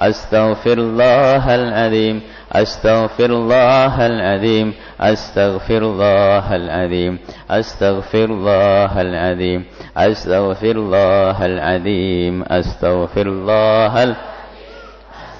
أستغفر الله العظيم أستغفر الله العظيم أستغفر الله العظيم أستغفر الله العظيم أستغفر الله العظيم أستغفر الله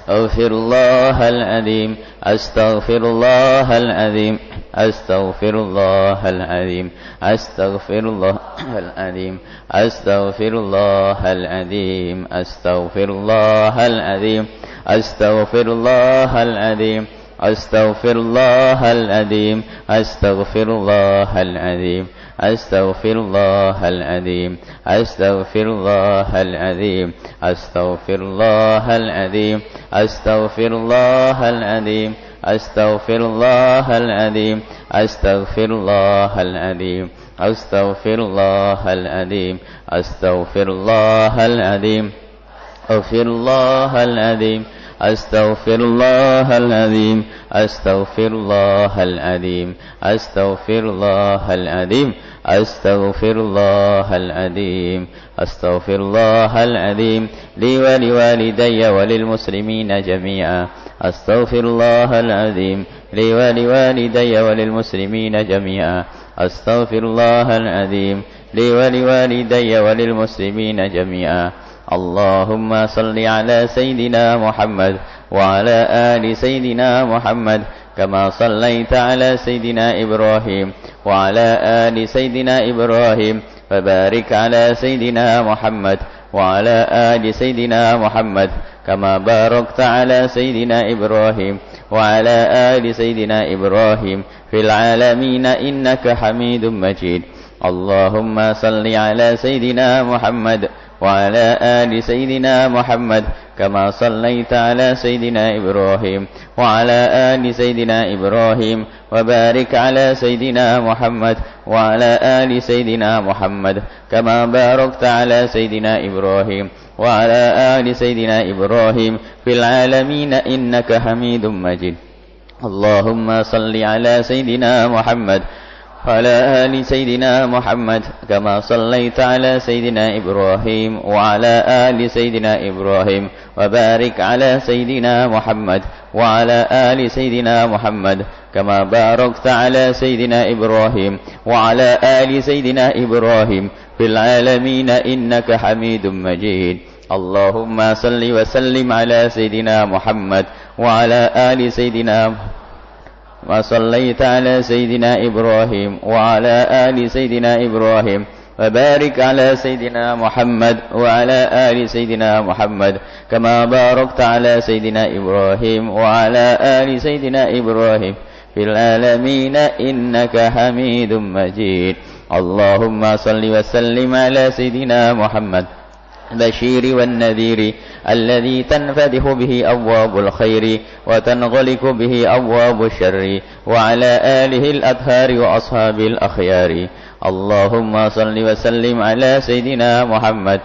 أغفر الله العظيم أستغفر الله العظيم أستغفر الله العظيم أستغفر الله العظيم أستغفر الله العظيم أستغفر الله العظيم أستغفر الله العظيم أستغفر الله العظيم أستغفر الله العظيم أستغفر الله العظيم أستغفر الله العظيم أستغفر الله العظيم أستغفر الله العظيم أستغفر الله العظيم أستغفر الله العظيم أستغفر الله العظيم أستغفر الله العظيم أغفر الله العظيم أستغفر الله العظيم أستغفر الله العظيم أستغفر الله العظيم أستغفر الله العظيم أستغفر الله العظيم لي ولوالدي وللمسلمين جميعا أستغفر الله العظيم لي ولوالدي وللمسلمين جميعا أستغفر الله العظيم لي ولوالدي وللمسلمين جميعا اللهم صل على سيدنا محمد وعلى آل سيدنا محمد كما صليت على سيدنا إبراهيم وعلى آل سيدنا إبراهيم وبارك على سيدنا محمد وعلى آل سيدنا محمد كما باركت على سيدنا إبراهيم وعلى آل سيدنا إبراهيم في العالمين إنك حميد مجيد اللهم صل على سيدنا محمد وعلى آل سيدنا محمد كما صليت على سيدنا إبراهيم وعلى آل سيدنا إبراهيم وبارك على سيدنا محمد وعلى آل سيدنا محمد كما باركت على سيدنا إبراهيم وعلى آل سيدنا إبراهيم في العالمين إنك حميد مجيد اللهم صل على سيدنا محمد وعلى آل سيدنا محمد كما صليت على سيدنا إبراهيم وعلى آل سيدنا إبراهيم وبارك على سيدنا محمد وعلى آل سيدنا محمد كما باركت على سيدنا إبراهيم وعلى آل سيدنا إبراهيم في العالمين إنك حميد مجيد اللهم صل وسلم على سيدنا محمد وعلى آل سيدنا محمد وصليت على سيدنا إبراهيم وعلى آل سيدنا إبراهيم وبارك على سيدنا محمد وعلى آل سيدنا محمد كما باركت على سيدنا إبراهيم وعلى آل سيدنا إبراهيم في العالمين إنك حميد مجيد اللهم صل وسلم على سيدنا محمد البشير والنذير الذي تنفتح به أبواب الخير وتنغلق به أبواب الشر وعلى آله الأطهار وأصحاب الأخيار اللهم صل وسلم على سيدنا محمد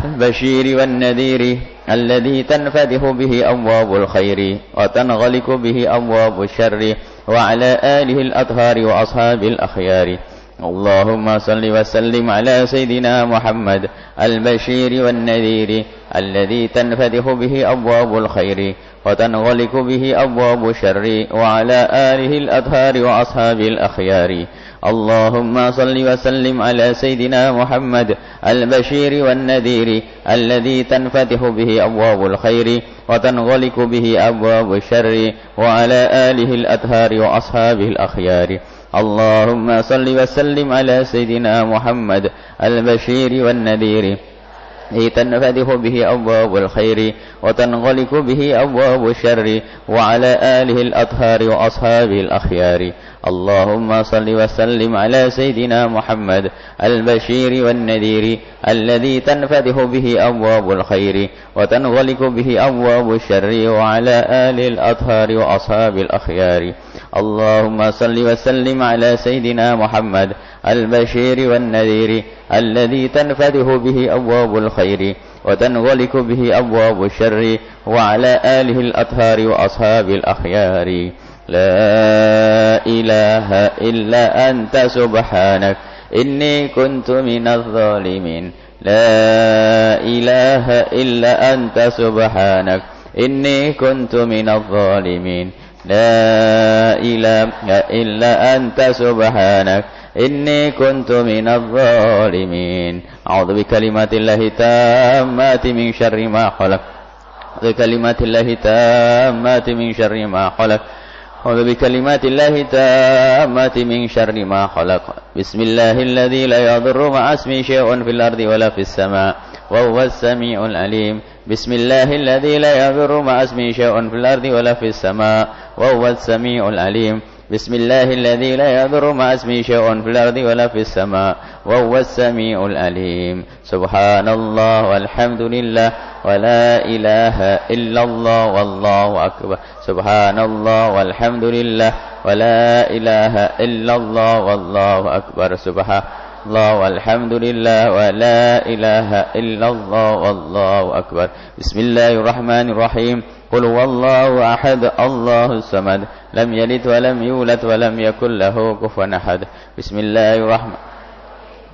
البشير والنذير الذي تنفتح به أبواب الخير وتنغلق به أبواب الشر وعلى آله الأطهار وأصحاب الأخيار اللهم صل وسلم على سيدنا محمد البشير والنذير الذي تنفتح به أبواب الخير وتنغلق به أبواب الشر وعلى آله الأطهار وأصحاب الأخيار اللهم صل وسلم على سيدنا محمد البشير والنذير الذي تنفتح به أبواب الخير وتنغلق به أبواب الشر وعلى آله الأطهار وأصحاب الأخيار اللهم صل وسلم على سيدنا محمد البشير والنذير تنفتح به أبواب الخير وتنغلق به أبواب الشر وعلى آله الأطهار وأصحاب الأخيار اللهم صل وسلم على سيدنا محمد البشير والنذير الذي تنفتح به أبواب الخير وتنغلق به أبواب الشر وعلى آله الأطهار وأصحاب الأخيار اللهم صل وسلم على سيدنا محمد البشير والنذير الذي تنفتح به أبواب الخير وتنغلق به أبواب الشر وعلى آله الأطهار وأصحاب الأخيار لا إله إلا أنت سبحانك إني كنت من الظالمين لا إله إلا أنت سبحانك إني كنت من الظالمين لا إله إلا أنت سبحانك إني كنت من الظالمين أعوذ بكلمات الله التامات من شر ما خلق بكلمات الله التامات من شر ما خلق أعوذ بكلمات الله التامات من شر ما خلق بسم الله الذي لا يضر مع اسمه شيء في الأرض ولا في السماء وهو السميع العليم بسم الله الذي لا يضر مع اسمه شيء في الأرض ولا في السماء وهو السميع العليم بسم الله الذي لا يضر مع اسمه شيء في الأرض ولا في السماء وهو السميع العليم سبحان الله والحمد لله ولا إله إلا الله والله أكبر سبحان الله والحمد لله ولا إله إلا الله والله أكبر سبحان الله والحمد لله ولا إله إلا الله والله أكبر بسم الله الرحمن الرحيم قل هو الله أحد الله الصمد لم يلد ولم يولد ولم يكن له كفوا أحد بسم الله الرحمن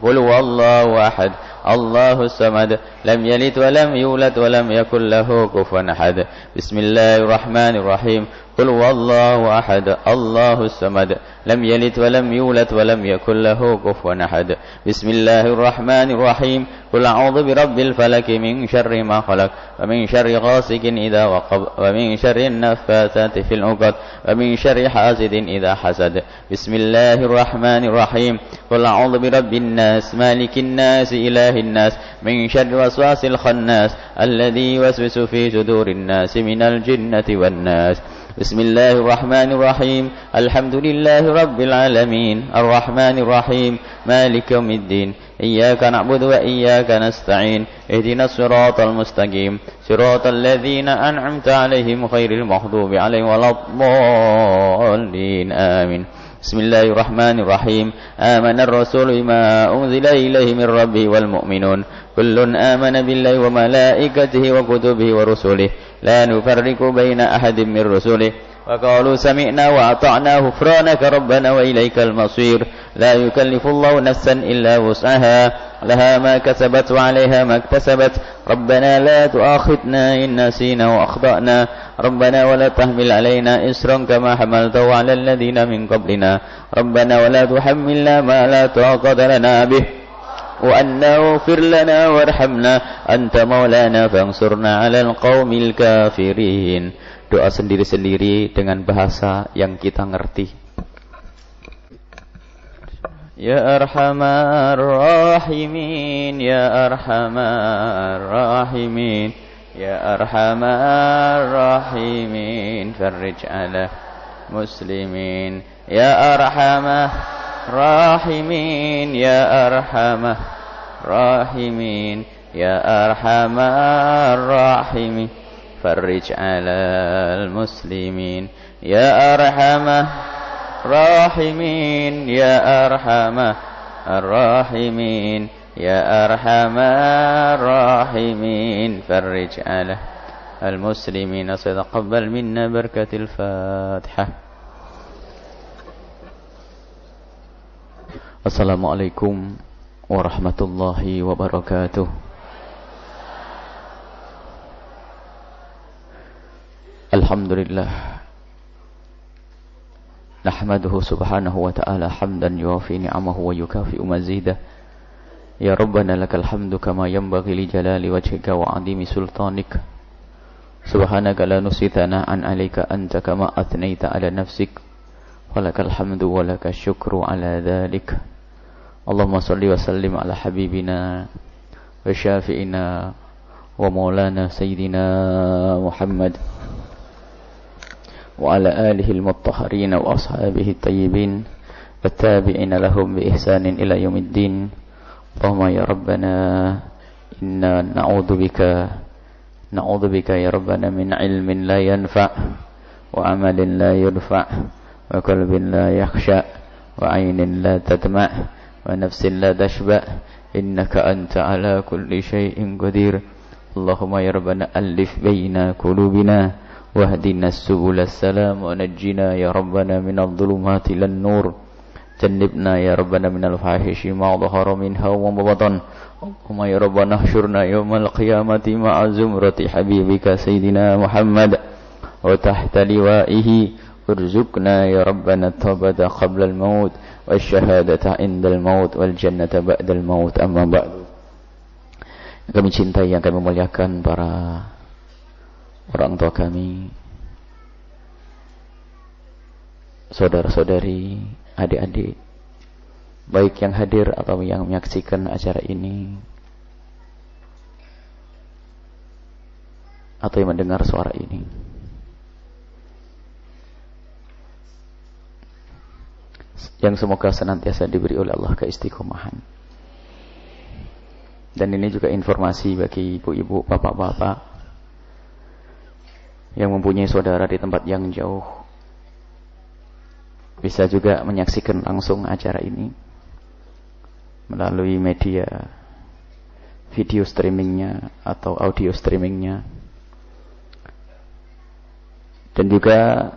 قل هو الله أحد الله الصمد لم يلد ولم يولد ولم يكن له كفوا أحد بسم الله الرحمن الرحيم قل هو الله أحد الله الصمد لم يلد ولم يولد ولم يكن له كفوا أحد بسم الله الرحمن الرحيم قل أعوذ برب الفلك من شر ما خلق ومن شر غاسق إذا وقب ومن شر النفاثات في العقد ومن شر حاسد إذا حسد بسم الله الرحمن الرحيم قل أعوذ برب الناس مالك الناس إله الناس من شر وسواس الخناس الذي يوسوس في صدور الناس من الجنة والناس بسم الله الرحمن الرحيم الحمد لله رب العالمين الرحمن الرحيم مالك يوم الدين إياك نعبد وإياك نستعين اهدنا الصراط المستقيم صراط الذين أنعمت عليهم غير المغضوب عليهم ولا الضالين آمين بسم الله الرحمن الرحيم آمن الرسول بما أنزل إليه من ربه والمؤمنون كل آمن بالله وملائكته وكتبه ورسله لا نفرق بين أحد من رسله وقالوا سمعنا وأطعنا غفرانك ربنا وإليك المصير لا يكلف الله نفسا إلا وسعها لها ما كسبت وعليها ما اكتسبت ربنا لا تؤاخذنا إن نسينا وأخطأنا ربنا ولا تحمل علينا إصرا كما حملته على الذين من قبلنا ربنا ولا تحملنا ما لا طاقة لنا به وأن اغفر لنا وارحمنا أنت مولانا فانصرنا على القوم الكافرين. Doa sendiri-sendiri dengan bahasa yang kita ngerti. Ya Arhamar Rahimin, Ya Arhamar Rahimin, Ya Arhamar Rahimin, farrij ala muslimin. Ya Arhamar Rahimin, Ya Arhamar Rahimin, Ya Arhamar Rahimin, farrij alal muslimin. Ya Arhamar Rahimin, Ya Arhamar Rahimin, Ya Arhamar Rahimin, farrij alal muslimin. Taqabbal minna barakatil Fatihah. Assalamualaikum warahmatullahi wabarakatuh. Alhamdulillah nahmaduhu subhanahu wa ta'ala hamdan yuwafi ni'amahu wa yukafi'u mazidah. Ya Rabbana lakal hamdu kama yanbaghi li jalali wajhika wa 'azimi sultanik. Subhanaka la nusi thana'an 'alaika anta kama athnaita 'ala nafsik. Walakal hamdu walakal syukru 'ala dhalik. Allahumma salli wa sallim ala habibina wa syafi'ina wa maulana sayyidina Muhammad وعلى آله المطهرين وأصحابه الطيبين والتابعين لهم بإحسان إلى يوم الدين. اللهم يا ربنا إنا نعوذ بك يا ربنا من علم لا ينفع وعمل لا يرفع وقلب لا يخشع وعين لا تدمع ونفس لا تشبع إنك أنت على كل شيء قدير. اللهم يا ربنا ألف بين قلوبنا واهدنا السبل السلام ونجنا يا ربنا من الظلمات إلى النور جنبنا يا ربنا من الفاحش ما ظهر منها وما بطن اللهم يا ربنا احشرنا يوم القيامة مع زمرة حبيبك سيدنا محمد وتحت لوائه ارزقنا يا ربنا التوبة قبل الموت والشهادة عند الموت والجنة بعد الموت أما بعد. Kami cintai, yang kami muliakan para orang tua kami, saudara-saudari, adik-adik, baik yang hadir atau yang menyaksikan acara ini atau yang mendengar suara ini. Yang semoga senantiasa diberi oleh Allah keistiqomahan. Dan ini juga informasi bagi ibu-ibu, bapak-bapak yang mempunyai saudara di tempat yang jauh, bisa juga menyaksikan langsung acara ini melalui media video streamingnya atau audio streamingnya. Dan juga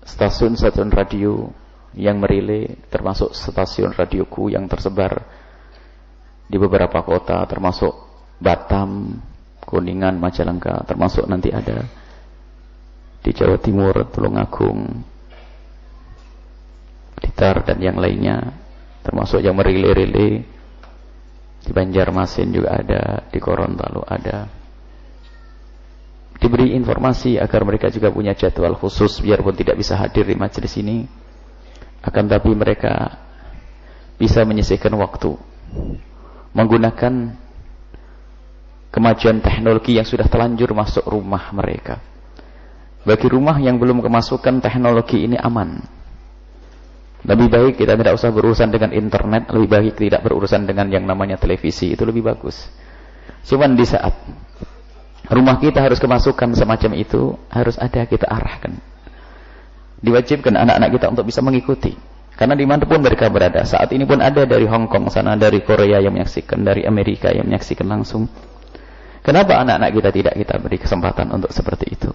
stasiun-stasiun radio yang merilai, termasuk stasiun radioku yang tersebar di beberapa kota, termasuk Batam, Kuningan, Majalengka, termasuk nanti ada di Jawa Timur, Tulungagung, Blitar dan yang lainnya, termasuk yang merilai-rilai di Banjarmasin juga ada, di Gorontalo ada. Diberi informasi agar mereka juga punya jadwal khusus, biarpun tidak bisa hadir di majelis ini, akan tapi mereka bisa menyisihkan waktu menggunakan kemajuan teknologi yang sudah telanjur masuk rumah mereka. Bagi rumah yang belum kemasukan teknologi ini aman. Lebih baik kita tidak usah berurusan dengan internet, lebih baik tidak berurusan dengan yang namanya televisi, itu lebih bagus. Cuman di saat rumah kita harus kemasukan semacam itu, harus ada kita arahkan. Diwajibkan anak-anak kita untuk bisa mengikuti. Karena dimanapun mereka berada, saat ini pun ada dari Hong Kong sana, dari Korea yang menyaksikan, dari Amerika yang menyaksikan langsung. Kenapa anak-anak kita tidak kita beri kesempatan untuk seperti itu?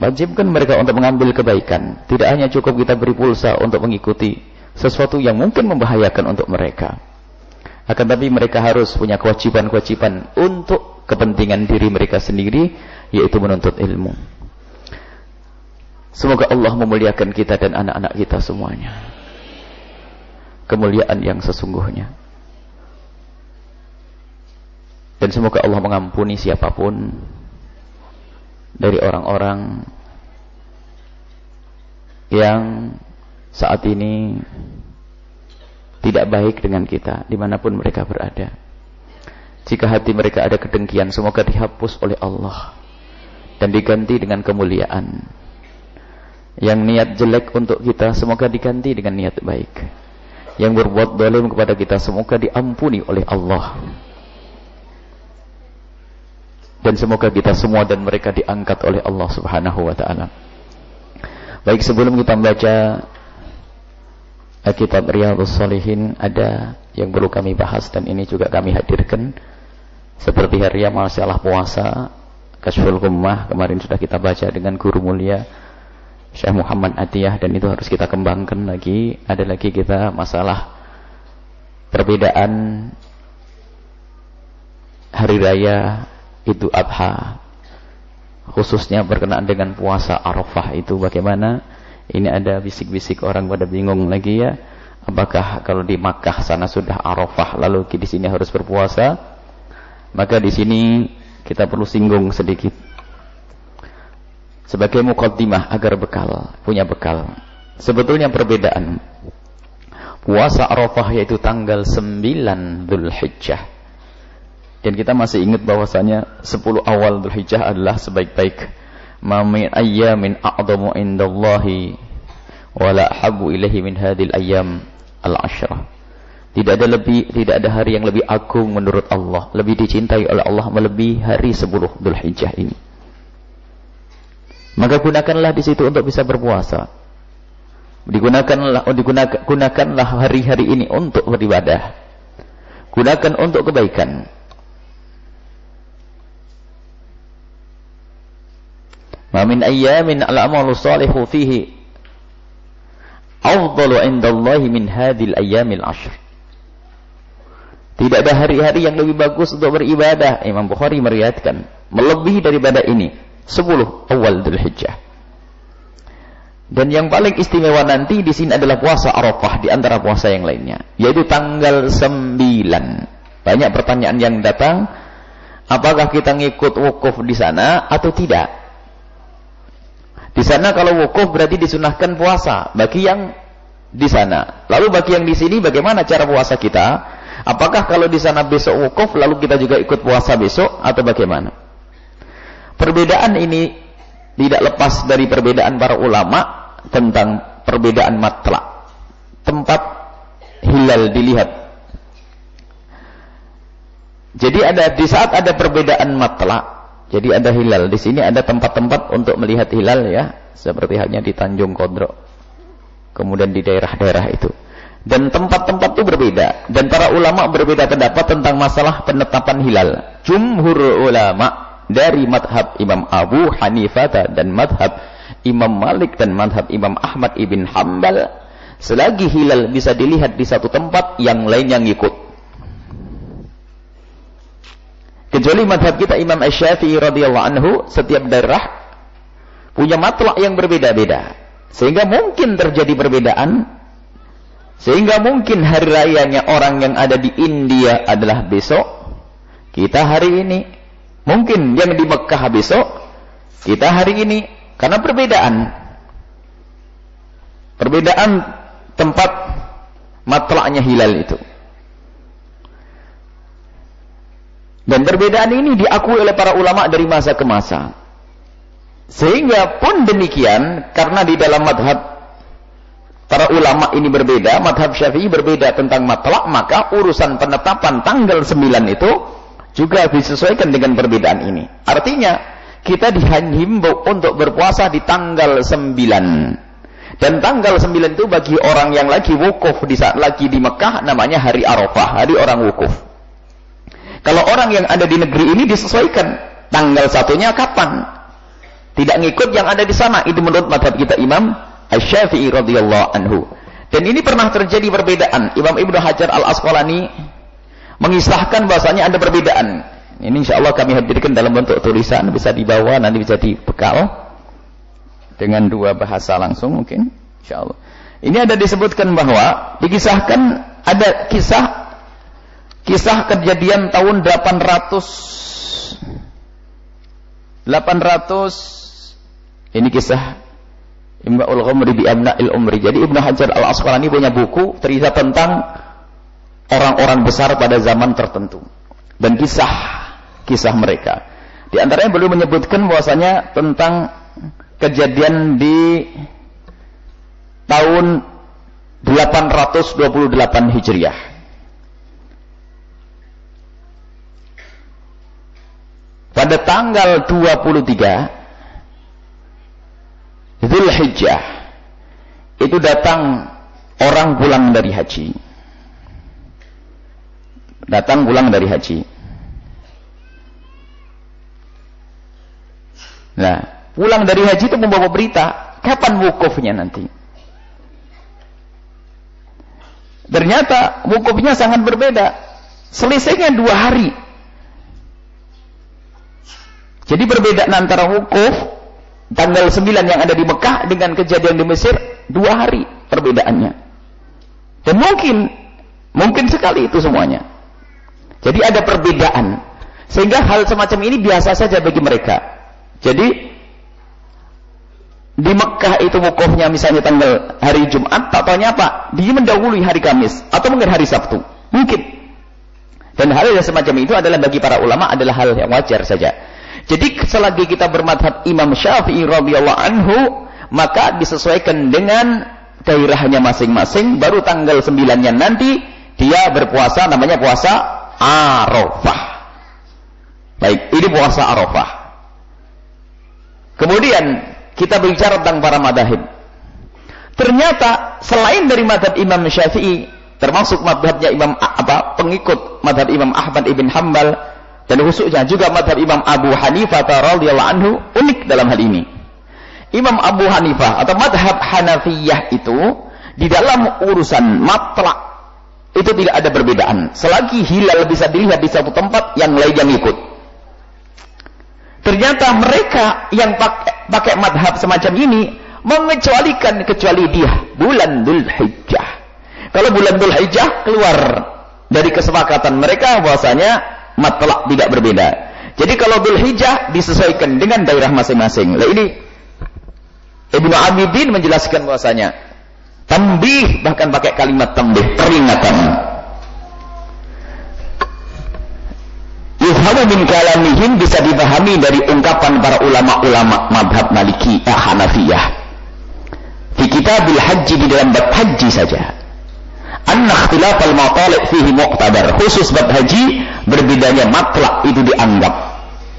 Wajibkan mereka untuk mengambil kebaikan. Tidak hanya cukup kita beri pulsa untuk mengikuti sesuatu yang mungkin membahayakan untuk mereka. Akan tapi mereka harus punya kewajiban-kewajiban untuk kepentingan diri mereka sendiri, yaitu menuntut ilmu. Semoga Allah memuliakan kita dan anak-anak kita semuanya. Kemuliaan yang sesungguhnya. Dan semoga Allah mengampuni siapapun dari orang-orang yang saat ini tidak baik dengan kita, dimanapun mereka berada. Jika hati mereka ada kedengkian, semoga dihapus oleh Allah dan diganti dengan kemuliaan. Yang niat jelek untuk kita, semoga diganti dengan niat baik. Yang berbuat zalim kepada kita, semoga diampuni oleh Allah. Dan semoga kita semua dan mereka diangkat oleh Allah Subhanahu wa ta'ala. Baik, sebelum kita membaca kitab Riyadhus Shalihin, ada yang perlu kami bahas dan ini juga kami hadirkan. Seperti hari masalah puasa, Kashful Ghummah, kemarin sudah kita baca dengan guru mulia Syekh Muhammad Atiyah, dan itu harus kita kembangkan lagi. Ada lagi kita masalah perbedaan hari raya Idul Adha, khususnya berkenaan dengan puasa Arafah itu bagaimana. Ini ada bisik-bisik orang pada bingung lagi ya, apakah kalau di Makkah sana sudah Arafah lalu di sini harus berpuasa? Maka di sini kita perlu singgung sedikit sebagai muqaddimah agar punya bekal. Sebetulnya perbedaan puasa Arafah yaitu tanggal 9 Dzulhijjah. Dan kita masih ingat bahwasanya 10 awal Dzulhijjah adalah sebaik-baik. Ma min ayyamin a'dhamu indallahi wa la habbu ilaihi min hadhil ayyam al-ashrah. Tidak ada hari yang lebih agung menurut Allah, lebih dicintai oleh Allah melebihi hari 10 Dzulhijjah ini. Maka gunakanlah di situ untuk bisa berpuasa. Gunakanlah hari-hari ini untuk beribadah. Gunakan untuk kebaikan. Ma min ayyamin al-amalu salihu fihi afdalu indallahi min hadhil ayyamil ashr. Tidak ada hari-hari yang lebih bagus untuk beribadah. Imam Bukhari meriwayatkan melebihi daripada ini 10 awal Dzulhijjah. Dan yang paling istimewa nanti di sini adalah puasa Arafah di antara puasa yang lainnya, yaitu tanggal 9. Banyak pertanyaan yang datang, apakah kita ngikut wukuf di sana atau tidak? Di sana kalau wukuf berarti disunahkan puasa bagi yang di sana. Lalu bagi yang di sini bagaimana cara puasa kita? Apakah kalau di sana besok wukuf lalu kita juga ikut puasa besok atau bagaimana? Perbedaan ini tidak lepas dari perbedaan para ulama tentang perbedaan matla', tempat hilal dilihat. Jadi di saat ada perbedaan matla', jadi ada hilal di sini, ada tempat-tempat untuk melihat hilal ya, seperti halnya di Tanjung Kodro, kemudian di daerah-daerah itu. Dan tempat-tempat itu berbeda, dan para ulama berbeda pendapat tentang masalah penetapan hilal. Jumhur ulama dari madhab Imam Abu Hanifah dan madhab Imam Malik dan madhab Imam Ahmad ibn Hanbal, selagi hilal bisa dilihat di satu tempat, yang lainnya ngikut. Kecuali madhab kita Imam Asy-Syafi'i radhiyallahu anhu, setiap daerah punya matlak yang berbeda-beda, sehingga mungkin terjadi perbedaan. Sehingga mungkin hari rayanya orang yang ada di India adalah besok, kita hari ini. Mungkin yang di Mekah besok, kita hari ini. Karena perbedaan tempat matlaknya hilal itu. Dan perbedaan ini diakui oleh para ulama dari masa ke masa. Sehingga pun demikian, karena di dalam madhab para ulama ini berbeda, madhab Syafi'i berbeda tentang matlak, maka urusan penetapan tanggal 9 itu juga disesuaikan dengan perbedaan ini. Artinya, kita dihimbau untuk berpuasa di tanggal 9. Dan tanggal 9 itu bagi orang yang lagi wukuf di saat lagi di Mekah namanya hari Arafah, hari orang wukuf. Kalau orang yang ada di negeri ini disesuaikan tanggal 1-nya kapan. Tidak ngikut yang ada di sana. Itu menurut madhab kita Imam Asy-Syafi'i radhiyallahu anhu. Dan ini pernah terjadi perbedaan. Imam Ibnu Hajar Al-Asqalani mengisahkan bahasanya ada perbedaan. Ini insyaallah kami hadirkan dalam bentuk tulisan, bisa dibawa, nanti bisa dibekal dengan 2 bahasa langsung mungkin insyaallah. Ini ada disebutkan bahwa dikisahkan ada kisah kejadian tahun 800 ini kisah Imba'ul Ghumri bi Abna'il Umri. Jadi Ibnu Hajar Al-Asqalani punya buku cerita tentang orang-orang besar pada zaman tertentu dan kisah mereka. Di antaranya beliau menyebutkan bahwasanya tentang kejadian di tahun 828 Hijriah. Pada tanggal 23 Dzulhijjah itu datang orang pulang dari haji. Nah, pulang dari haji itu membawa berita kapan wukufnya nanti. Ternyata wukufnya sangat berbeda. Selisihnya 2 hari. Jadi perbedaan antara wukuf tanggal 9 yang ada di Mekah dengan kejadian di Mesir 2 hari perbedaannya. Dan mungkin sekali itu semuanya. Jadi ada perbedaan. Sehingga hal semacam ini biasa saja bagi mereka. Jadi di Mekah itu wukufnya misalnya tanggal hari Jumat, tak taunya apa? Dia mendahului hari Kamis atau mungkin hari Sabtu. Mungkin. Dan hal yang semacam itu adalah bagi para ulama adalah hal yang wajar saja. Jadi selagi kita bermadhab Imam Syafi'i radhiyallahu anhu, maka disesuaikan dengan daerahnya masing-masing. Baru tanggal 9-nya nanti dia berpuasa, namanya puasa Arafah. Baik, ini puasa Arafah. Kemudian kita bicara tentang para madhab. Ternyata selain dari madhab Imam Syafi'i, termasuk madhabnya pengikut madhab Imam Ahmad ibn Hanbal, dan khususnya juga madhab Imam Abu Hanifah radhiyallahu anhu, unik dalam hal ini. Imam Abu Hanifah atau madhab Hanafiyah itu Di dalam urusan matlak itu tidak ada perbedaan. Selagi hilal bisa dilihat di satu tempat, yang lain yang ikut. Ternyata mereka yang pakai madhab semacam ini mengecualikan kecuali dia bulan Dzulhijjah. Kalau bulan Dzulhijjah keluar dari kesepakatan mereka bahwasanya matlak tidak berbeda. Jadi kalau Dzulhijjah disesuaikan dengan daerah masing-masing. Nah ini Ibnu Abidin menjelaskan bahwasanya tambih, bahkan pakai kalimat tambih, peringatan. Yufhamu min kalamihim, bisa dipahami dari ungkapan para ulama-ulama madhab Maliki Hanafiyah. Di kitabil haji, di dalam bab haji saja. Anna ikhtilafal matali' fihi muqtadar. Khusus bab haji, berbedanya matlak itu dianggap.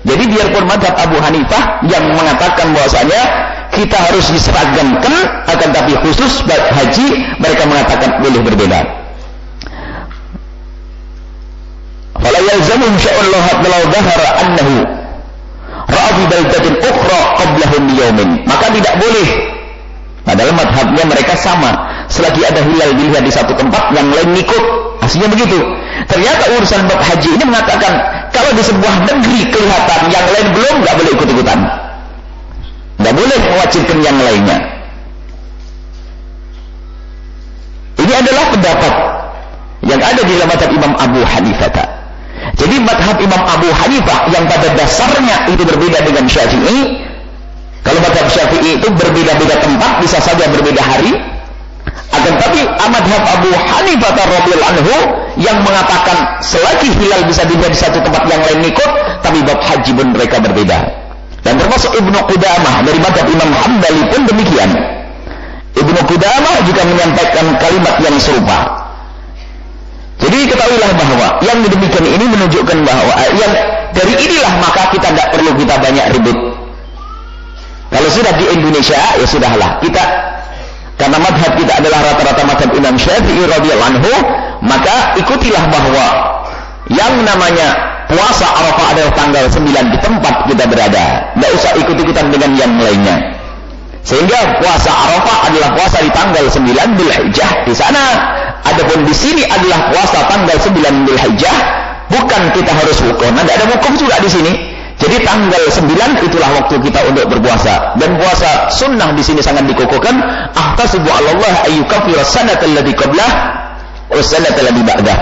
Jadi biarpun madhab Abu Hanifah yang mengatakan bahwasanya kita harus diseragamkan, akan tapi khusus bab haji mereka mengatakan boleh berbeda. Fala yalzamuhum syai'un law dhahara annahu ra'a fi baldatin ukhra qablahum biyaumin. Maka tidak boleh, padahal madhabnya mereka sama, selagi ada hilal dilihat di satu tempat, yang lain ikut. Aslinya begitu. Ternyata urusan bab haji ini mengatakan kalau di sebuah negeri kelihatan, yang lain belum, nggak boleh ikut-ikutan. Nggak boleh mewajibkan yang lainnya. Ini adalah pendapat yang ada di dalam madhab Imam Abu Hanifah. Jadi madhab Imam Abu Hanifah yang pada dasarnya itu berbeda dengan Syafi'i. Kalau madhab Syafi'i itu berbeda-beda tempat, bisa saja berbeda hari. Akan tapi madhab Abu Hanifah radhiyallahu anhu yang mengatakan selagi hilal bisa dilihat di satu tempat, yang lain ikut, tapi bab haji pun mereka berbeda. Dan termasuk Ibnu Qudamah dari madhab Imam Hambali pun demikian. Ibnu Qudamah juga menyampaikan kalimat yang serupa. Jadi ketahuilah bahwa yang demikian ini menunjukkan bahwa yang dari inilah maka kita tidak perlu kita banyak ribut. Kalau sudah di Indonesia, ya sudahlah kita, karena madhab kita adalah rata-rata madhab Imam Syafi'i radhiyallahu anhu, maka ikutilah bahwa yang namanya puasa Arafah adalah tanggal 9 di tempat kita berada. Tidak usah ikut-ikutan dengan yang lainnya. Sehingga puasa Arafah adalah puasa di tanggal 9 Dzulhijjah di sana. Adapun di sini adalah puasa tanggal 9 Dzulhijjah. Bukan kita harus wukuf. Nah, tidak ada wukuf juga di sini. Jadi tanggal 9 itulah waktu kita untuk berpuasa. Dan puasa sunnah di sini sangat dikukuhkan. Ahtasibu 'ala Allah ayyukaffira sanata allati qablah wa sanata allati ba'dah.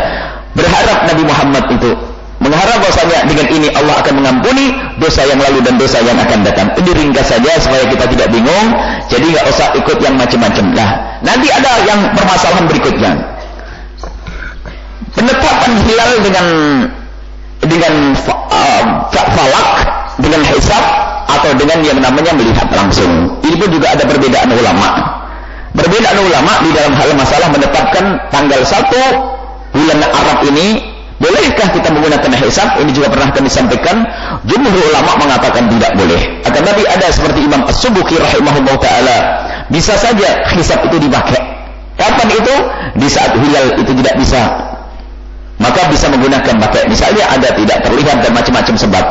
Berharap Nabi Muhammad itu mengharap bahwasanya dengan ini Allah akan mengampuni dosa yang lalu dan dosa yang akan datang. Ini ringkas saja supaya kita tidak bingung. Jadi nggak usah ikut yang macam-macam. Nah, nanti ada yang permasalahan berikutnya. Penetapan hilal dengan falak, dengan hisab, atau dengan yang namanya melihat langsung. Ini pun juga ada perbedaan ulama. Perbedaan ulama di dalam hal masalah menetapkan tanggal 1 bulan Arab ini, bolehkah kita menggunakan hisab? Ini juga pernah kami sampaikan. Jumhur ulama mengatakan tidak boleh. Akan tapi ada seperti Imam As-Subuki rahimahullah ta'ala, bisa saja hisab itu dipakai. Kapan itu? Di saat hilal itu tidak bisa, maka bisa menggunakan pakai. Misalnya ada tidak terlihat dan macam-macam sebab,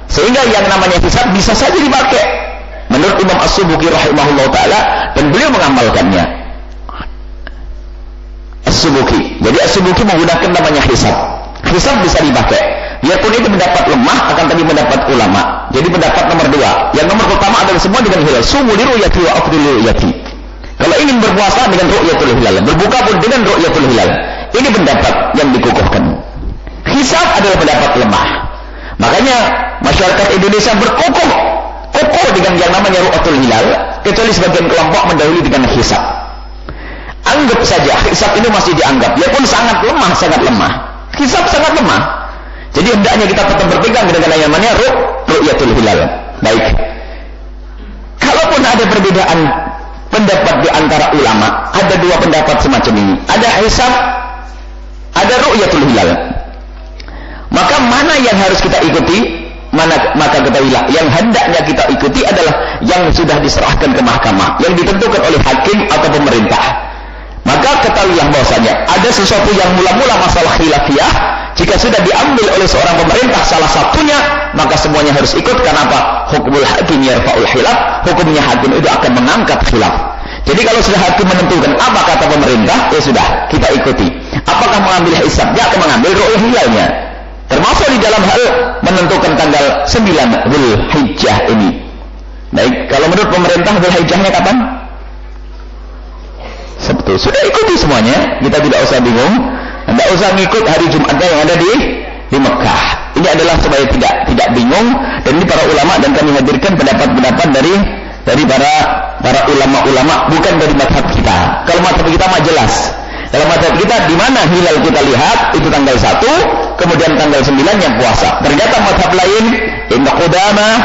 sehingga yang namanya hisab bisa saja dipakai menurut Imam As-Subuki rahimahullah ta'ala, dan beliau mengamalkannya. As-Subuki. Jadi As-Subuki menggunakan namanya hisab. Hisab bisa dipakai, biarpun itu mendapat lemah, akan tapi mendapat ulama. Jadi pendapat nomor 2. Yang nomor pertama adalah semua dengan hilal. Sumu li ru'yati wa afdilu ru'yati. Kalau ingin berpuasa dengan ru'yatul hilal, berbuka pun dengan ru'yatul hilal. Ini pendapat yang dikukuhkan. Hisab adalah pendapat lemah. Makanya masyarakat Indonesia berkukuh dengan yang namanya ru'yatul hilal, kecuali sebagian kelompok mendahului dengan hisab. Anggap saja hisab ini masih dianggap, biarpun sangat lemah. Hisab sangat lemah. Jadi hendaknya kita tetap berpegang dengan yang namanya ru'yatul hilal. Baik. Kalaupun ada perbedaan pendapat di antara ulama, ada 2 pendapat semacam ini. Ada hisab, ada ru'yatul hilal. Maka mana yang harus kita ikuti? Maka ketahuilah, yang hendaknya kita ikuti adalah yang sudah diserahkan ke mahkamah, yang ditentukan oleh hakim atau pemerintah. Maka ketahuilah bahwasanya ada sesuatu yang mula-mula masalah khilafiyah, jika sudah diambil oleh seorang pemerintah salah satunya, maka semuanya harus ikut. Karena apa? Hukumul hakim yarfa'ul khilaf. Hukumnya hakim itu akan mengangkat khilaf. Jadi kalau sudah hakim menentukan apa kata pemerintah, ya sudah, kita ikuti. Apakah mengambil hisabnya atau mengambil ru'yah hilalnya? Termasuk di dalam hal menentukan tanggal 9 Dzulhijjah ini. Baik, kalau menurut pemerintah Dzulhijjahnya kapan? Sabtu. Sudah ikuti semuanya, kita tidak usah bingung, tidak usah ngikut hari Jumatnya yang ada di Mekah. Ini adalah supaya tidak bingung, dan ini para ulama, dan kami hadirkan pendapat-pendapat dari para ulama-ulama, bukan dari mazhab kita. Kalau mazhab kita mah jelas. Dalam mazhab kita di mana hilal kita lihat itu tanggal 1, kemudian tanggal 9 yang puasa. Ternyata mazhab lain, Ibnu Qudamah,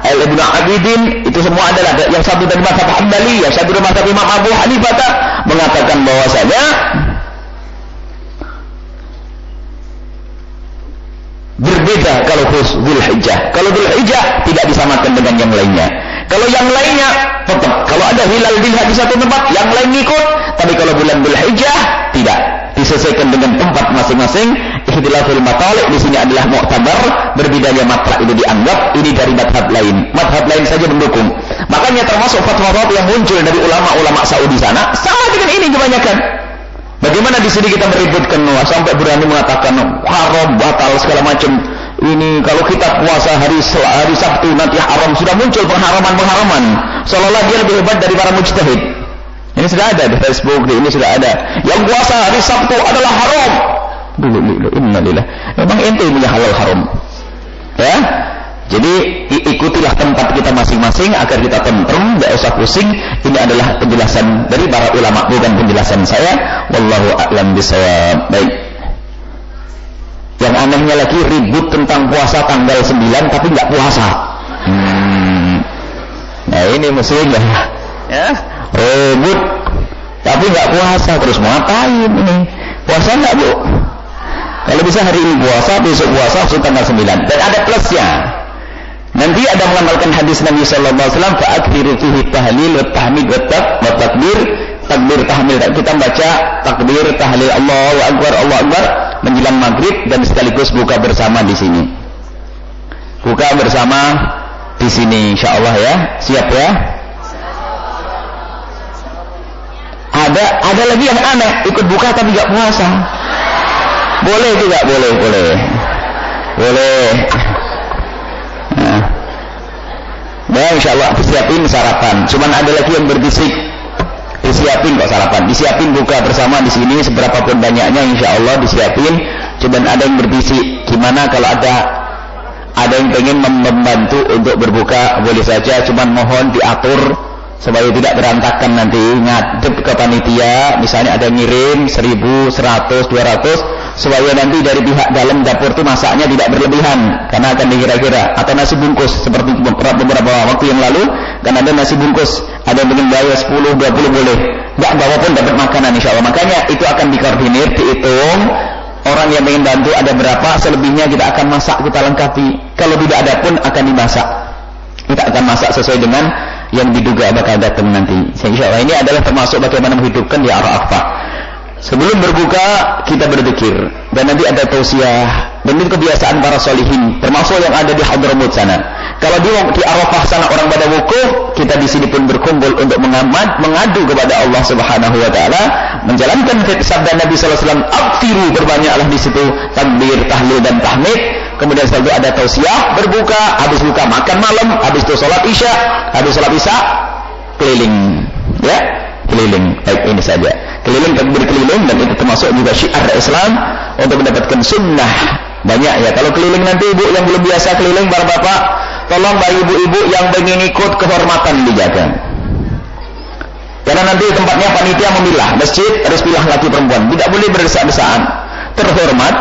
Ibnu Abidin, itu semua adalah yang satu dari mazhab Hambali, yang satu dari mazhab Imam Abu Hanifah mengatakan bahwasanya berbeda kalau Dzulhijjah. Kalau Dzulhijjah tidak disamakan dengan yang lainnya. Kalau yang lainnya tetap, kalau ada hilal dilihat di satu tempat, yang lain ikut. Tapi kalau bulan Dzulhijjah tidak, disesuaikan dengan tempat masing-masing. Ikhtilaful matali' di sini adalah mu'tabar, berbedanya matlak itu dianggap. Ini dari madhab lain. Madhab lain saja mendukung. Makanya termasuk fatwa-fatwa yang muncul dari ulama-ulama Saudi sana sama dengan ini kebanyakan. Bagaimana di sini kita meributkan sampai berani mengatakan haram, batal segala macam. Ini kalau kita puasa hari Sabtu nanti haram, sudah muncul pengharaman-pengharaman. Seolah-olah dia lebih hebat dari para mujtahid. Ini sudah ada di Facebook, di ini sudah ada. Yang puasa hari Sabtu adalah haram. Dulu, innalillah. Memang ente punya halal haram. Ya. Jadi ikutilah tempat kita masing-masing agar kita tentrem, tidak usah pusing. Ini adalah penjelasan dari para ulama, bukan penjelasan saya. Wallahu a'lam bishawab. Baik. Yang anehnya lagi ribut tentang puasa tanggal 9 tapi nggak puasa. Nah ini muslim ya. Ribut tapi nggak puasa, terus mau ngapain ini? Puasa nggak bu? Kalau bisa hari ini puasa, besok puasa, tanggal 9. Dan ada plusnya. Nanti ada mengamalkan hadis Nabi sallallahu alaihi wasallam, fa'aktsiru fihi tahlil wa tahmid wa takbir. Takbir tahmid, kita baca takbir tahlil Allahu akbar, Allahu akbar menjelang maghrib, dan sekaligus buka bersama di sini. Buka bersama di sini insyaallah ya. Siap ya? Ada lagi yang aneh, ikut buka tapi enggak puasa. Boleh juga, boleh. Nah, insyaallah disiapin sarapan. Cuman ada lagi yang berbisik, disiapin kok sarapan, disiapin buka bersama di sini seberapapun banyaknya, insyaallah disiapin. Cuman ada yang berbisik, gimana kalau ada yang pengen membantu untuk berbuka, boleh saja. Cuman mohon diatur supaya tidak berantakan nanti, ngadep ke panitia. Misalnya ada yang ngirim 1.000, 100, 200, supaya nanti dari pihak dalam dapur itu masaknya tidak berlebihan, karena akan dikira-kira. Atau nasi bungkus seperti beberapa waktu yang lalu, kan ada nasi bungkus, ada yang ingin bayar 10, 20 boleh, nggak bawa pun dapat makanan insyaallah. Makanya itu akan dikoordinir, dihitung orang yang ingin bantu ada berapa, selebihnya kita akan masak, kita lengkapi. Kalau tidak ada pun akan dimasak, kita akan masak sesuai dengan yang diduga bakal datang nanti. Insyaallah ini adalah termasuk bagaimana menghidupkan di Arafah. Sebelum berbuka kita berzikir, dan nanti ada tausiah, dan itu kebiasaan para solihin, termasuk yang ada di Hadramut sana. Kalau di Arafah sana orang pada wukuf, kita di sini pun berkumpul untuk mengadu kepada Allah Subhanahu wa taala, menjalankan sabda Nabi sallallahu alaihi wasallam, "Akthiru", berbanyaklah di situ takbir, tahlil dan tahmid. Kemudian selalu ada tausiah, berbuka, habis buka makan malam, habis itu salat Isya, habis salat Isya keliling, ya. Keliling, baik ini saja. Keliling, takbir keliling, dan itu termasuk juga syiar Islam untuk mendapatkan sunnah banyak ya. Kalau keliling nanti ibu yang belum biasa keliling, para bapak, tolong bagi ibu-ibu yang ingin ikut, kehormatan dijaga. Karena nanti tempatnya panitia memilah, masjid harus pilah laki perempuan, tidak boleh berdesak-desaan, terhormat.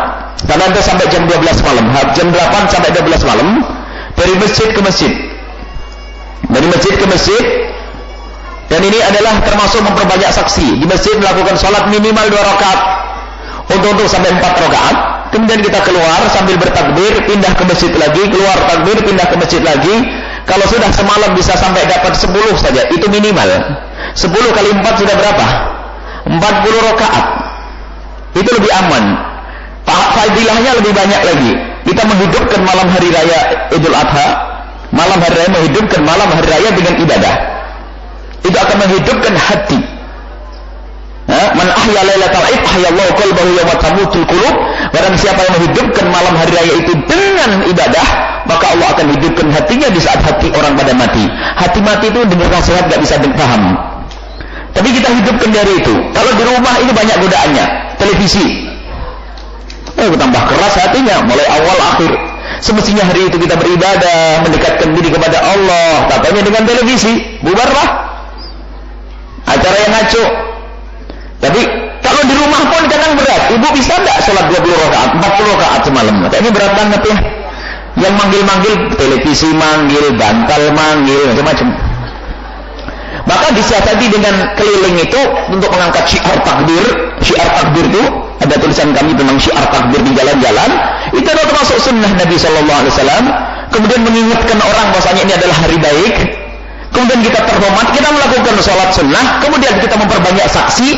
Karena nanti sampai jam 12 malam, jam 8 sampai 12 malam, dari masjid ke masjid, dari masjid ke masjid. Dan ini adalah termasuk memperbanyak saksi. Di masjid melakukan sholat minimal 2 rakaat, untuk sampai 4 rakaat. Kemudian kita keluar sambil bertakbir, pindah ke masjid lagi, keluar takbir, pindah ke masjid lagi. Kalau sudah semalam bisa sampai dapat 10 saja, itu minimal. 10 kali 4 sudah berapa? 40 rakaat. Itu lebih aman. Fadilahnya lebih banyak lagi. Kita menghidupkan malam hari raya Idul Adha, malam hari raya, menghidupkan malam hari raya dengan ibadah. Itu akan menghidupkan hati. Man ahya lailatal id ahyallahu qalbahu yawma tamutul qulub. Barang siapa yang menghidupkan malam hari raya itu dengan ibadah, maka Allah akan hidupkan hatinya di saat hati orang pada mati. Hati mati itu dengar nasihat gak bisa paham. Tapi kita hidupkan dari itu. Kalau di rumah ini banyak godaannya, televisi. Tambah keras hatinya mulai awal akhir. Semestinya hari itu kita beribadah, mendekatkan diri kepada Allah. Katanya dengan televisi, bubarlah. Acara yang ngaco. Tapi kalau di rumah pun kadang berat. Ibu bisa enggak sholat 20 rakaat, 40 rakaat semalam? Kayaknya berat banget ya. Yang manggil-manggil, televisi manggil, bantal manggil, macam-macam. Maka disiasati dengan keliling itu untuk mengangkat syiar takbir. Syiar takbir itu ada tulisan kami tentang syiar takbir di jalan-jalan. Itu adalah termasuk sunnah Nabi SAW. Kemudian mengingatkan orang bahwasanya ini adalah hari baik. Kemudian kita terhormat, kita melakukan sholat sunnah. Kemudian kita memperbanyak saksi.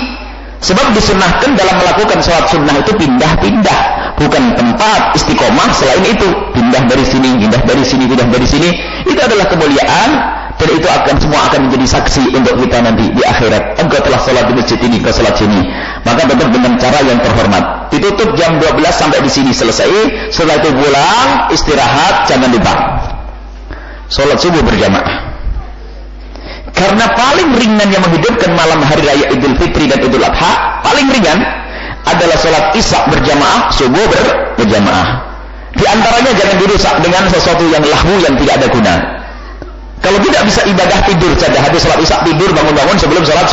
Sebab disunahkan dalam melakukan sholat sunnah itu pindah-pindah, bukan tempat istiqomah. Selain itu pindah dari sini, pindah dari sini, pindah dari sini. Itu adalah kemuliaan, dan itu akan semua akan menjadi saksi untuk kita nanti di akhirat. Engkau telah sholat di masjid ini, kau sholat sini. Maka tetap dengan cara yang terhormat. Ditutup jam 12 sampai di sini selesai. Setelah itu pulang, istirahat, jangan lupa sholat subuh berjamaah. Karena paling ringan yang menghidupkan malam hari raya Idul Fitri dan Idul Adha, paling ringan adalah sholat isya berjamaah, subuh berjamaah. Di antaranya jangan dirusak dengan sesuatu yang lahu, yang tidak ada guna. Kalau tidak bisa ibadah, tidur saja. Habis sholat isya tidur, bangun-bangun sebelum sholat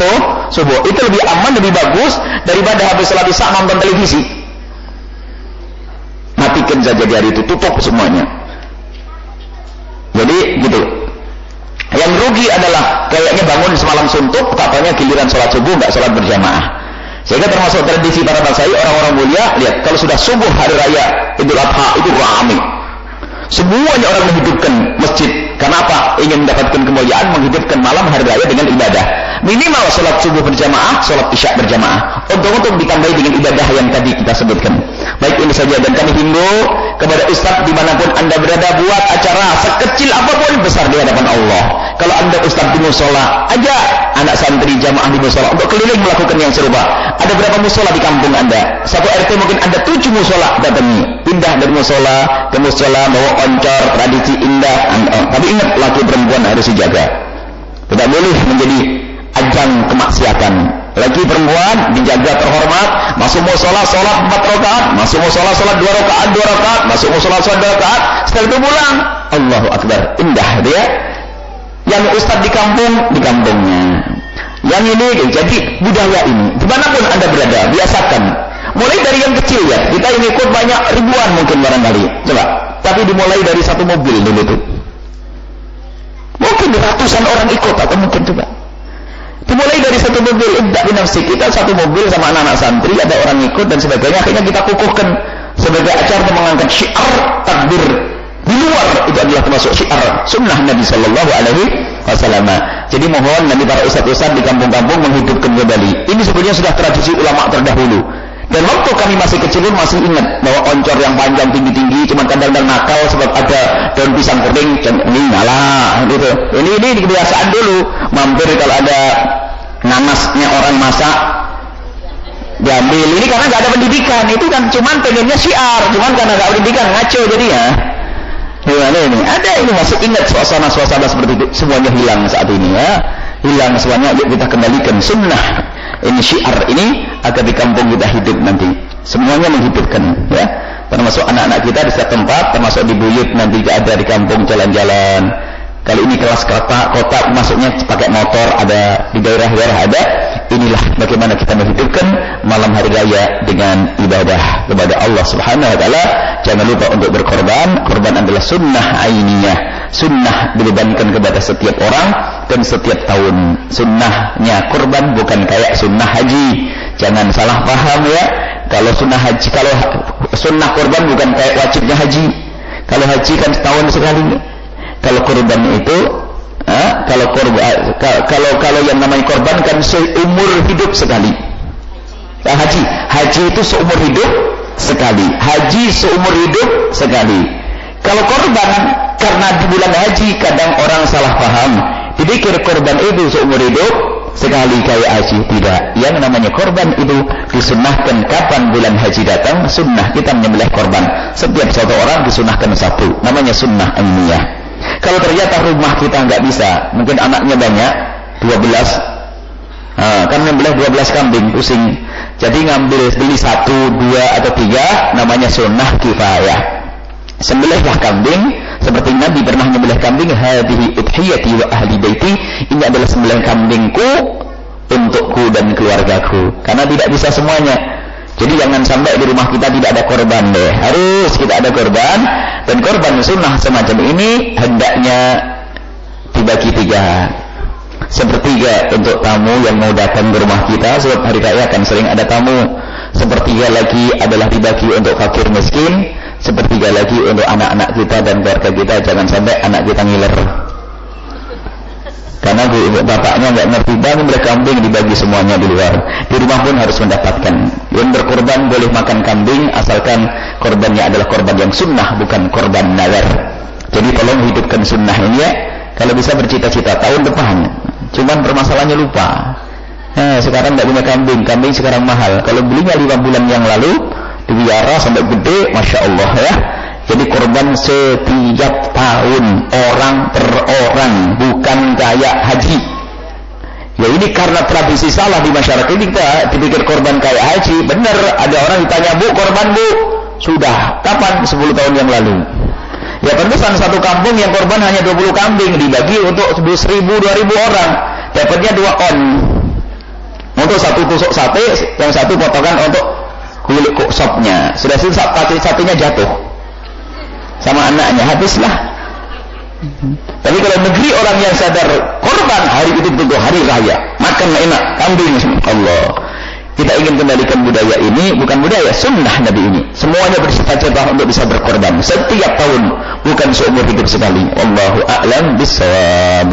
subuh. Itu lebih aman, lebih bagus daripada habis sholat isya nonton televisi. Matikan saja di hari itu, tutup semuanya. Jadi gitu. Yang rugi adalah kayaknya bangun semalam suntuk, katanya giliran sholat subuh nggak sholat berjamaah. Sehingga termasuk tradisi para masyayikh, orang-orang mulia, lihat kalau sudah subuh hari raya Idul Adha itu ramai. Semuanya orang menghidupkan masjid. Kenapa? Ingin mendapatkan kemuliaan, menghidupkan malam hari raya dengan ibadah. Minimal sholat subuh berjamaah, sholat isya berjamaah. Untuk ditambah dengan ibadah yang tadi kita sebutkan. Baik, ini saja, dan kami himbau kepada ustaz dimanapun anda berada, buat acara sekecil apapun besar di hadapan Allah. Kalau anda ustaz di musola, ajak anak santri jamaah di musola untuk keliling melakukan yang serupa. Ada berapa musola di kampung anda? Satu RT mungkin ada 7 musola, datangi. Pindah dari musola ke musola, bawa oncor, tradisi indah. Tapi ingat, laki perempuan harus dijaga. Tidak boleh menjadi ajang kemaksiatan. Laki perempuan dijaga terhormat. Masuk musola sholat 4 rakaat, masuk musola sholat 2 rakaat, 2 rakaat, masuk musola sholat 2 rakaat. Setelah itu pulang, Allahu Akbar, indah dia. Yang ustaz di kampung, di kampungnya. Yang ini, jadi budaya ini dimanapun anda berada, biasakan. Mulai dari yang kecil ya. Kita ini ikut banyak ribuan mungkin barangkali. Coba, tapi dimulai dari 1 mobil dulu itu. Mungkin ratusan orang ikut atau mungkin coba. Dimulai dari 1 mobil, ibda binafsi. Kita 1 mobil sama anak-anak santri, ada orang ikut dan sebagainya. Akhirnya kita kukuhkan sebagai acara mengangkat syiar takbir di luar. Itu adalah termasuk syiar sunnah Nabi Sallallahu Alaihi Wasallam. Jadi mohon nanti para ustaz-ustaz di kampung-kampung menghidupkan kembali. Ini sebenarnya sudah tradisi ulama terdahulu. Dan waktu kami masih kecil pun masih ingat bahwa oncor yang panjang tinggi-tinggi, cuma kadang-kadang nakal sebab ada daun pisang kering, ini ngalah gitu. Ini kebiasaan dulu. Mampir kalau ada nanasnya orang masak, diambil. Ini karena nggak ada pendidikan. Itu kan cuman pengennya syiar, cuman karena nggak pendidikan ngaco jadinya. Gimana ini? Ada ini masih ingat suasana-suasana seperti itu. Semuanya hilang saat ini ya. Hilang semuanya. Yuk kita kembalikan sunnah. Ini syiar ini agar di kampung kita hidup nanti. Semuanya menghidupkan ya. Termasuk anak-anak kita di setiap tempat, termasuk di buyut nanti ada di kampung jalan-jalan. Kali ini kelas kota masuknya pakai motor, ada di daerah-daerah ada. Inilah bagaimana kita menghidupkan malam hari raya dengan ibadah kepada Allah Subhanahu wa taala. Jangan lupa untuk berkorban. Korban adalah sunnah ainiyah. Sunnah dibebankan kepada setiap orang dan setiap tahun. Sunnahnya korban bukan kayak sunnah haji. Jangan salah paham ya. Kalau sunnah haji, kalau sunnah korban bukan kayak wajibnya haji. Kalau haji kan setahun sekali. Kalau korban itu kalau yang namanya korban kan seumur hidup sekali. Haji itu seumur hidup sekali. Haji seumur hidup sekali. Kalau korban, karena di bulan haji kadang orang salah paham. dipikir korban itu seumur hidup sekali kayak haji. Tidak, yang namanya korban itu disunnahkan kapan bulan haji datang. Sunnah kita menyembelih korban. Setiap satu orang disunnahkan satu, namanya sunnah ainiyah. Kalau ternyata rumah kita nggak bisa, mungkin anaknya banyak 12, kan menyembelih 12 kambing pusing, jadi beli 1, 2 atau 3, namanya sunnah kifayah. Sembelihlah kambing seperti Nabi pernah menyembelih kambing. Hadhihi udhiyati wa ahli baiti, ini adalah sembelih kambingku untukku dan keluargaku. Karena tidak bisa semuanya, jadi jangan sampai di rumah kita tidak ada korban deh. Harus kita ada korban, dan korban sunnah semacam ini hendaknya dibagi 3. Sepertiga untuk tamu yang mau datang ke rumah kita, sebab hari raya kan sering ada tamu. Sepertiga lagi adalah dibagi untuk fakir miskin. Sepertiga lagi untuk anak-anak kita dan keluarga kita. Jangan sampai anak kita ngiler, karena bapaknya nggak ngerti, bangun kambing dibagi semuanya di luar. Di rumah pun harus mendapatkan. Yang berkorban boleh makan kambing, asalkan korbannya adalah korban yang sunnah, bukan korban nazar. Jadi tolong hidupkan sunnah ini ya. Kalau bisa bercita-cita tahun depan, cuman permasalahannya lupa. Sekarang nggak punya kambing, kambing sekarang mahal. Kalau belinya 5 bulan yang lalu, dibiara sampai gede, masya Allah ya. Jadi korban setiap tahun, orang per orang, bukan kayak haji. Ya ini karena tradisi salah di masyarakat ini, kita dipikir korban kayak haji. Bener, ada orang ditanya, Bu, korban Bu? Sudah, kapan? 10 tahun yang lalu. Ya pantesan satu kampung yang korban hanya 20 kambing, dibagi untuk 1.000, 2.000 orang, dapatnya 2 on. Untuk satu tusuk sate, yang satu potongan untuk kulit sopnya. Sudah selesai, satunya jatuh sama anaknya, habislah. Tapi kalau negeri orang yang sadar korban hari itu betul hari raya, makan enak kambing, Allah. Kita ingin kembalikan budaya ini, bukan budaya, sunnah Nabi ini. Semuanya bercita-cita untuk bisa berkorban setiap tahun, bukan seumur hidup sekali. Wallahu a'lam bishawab.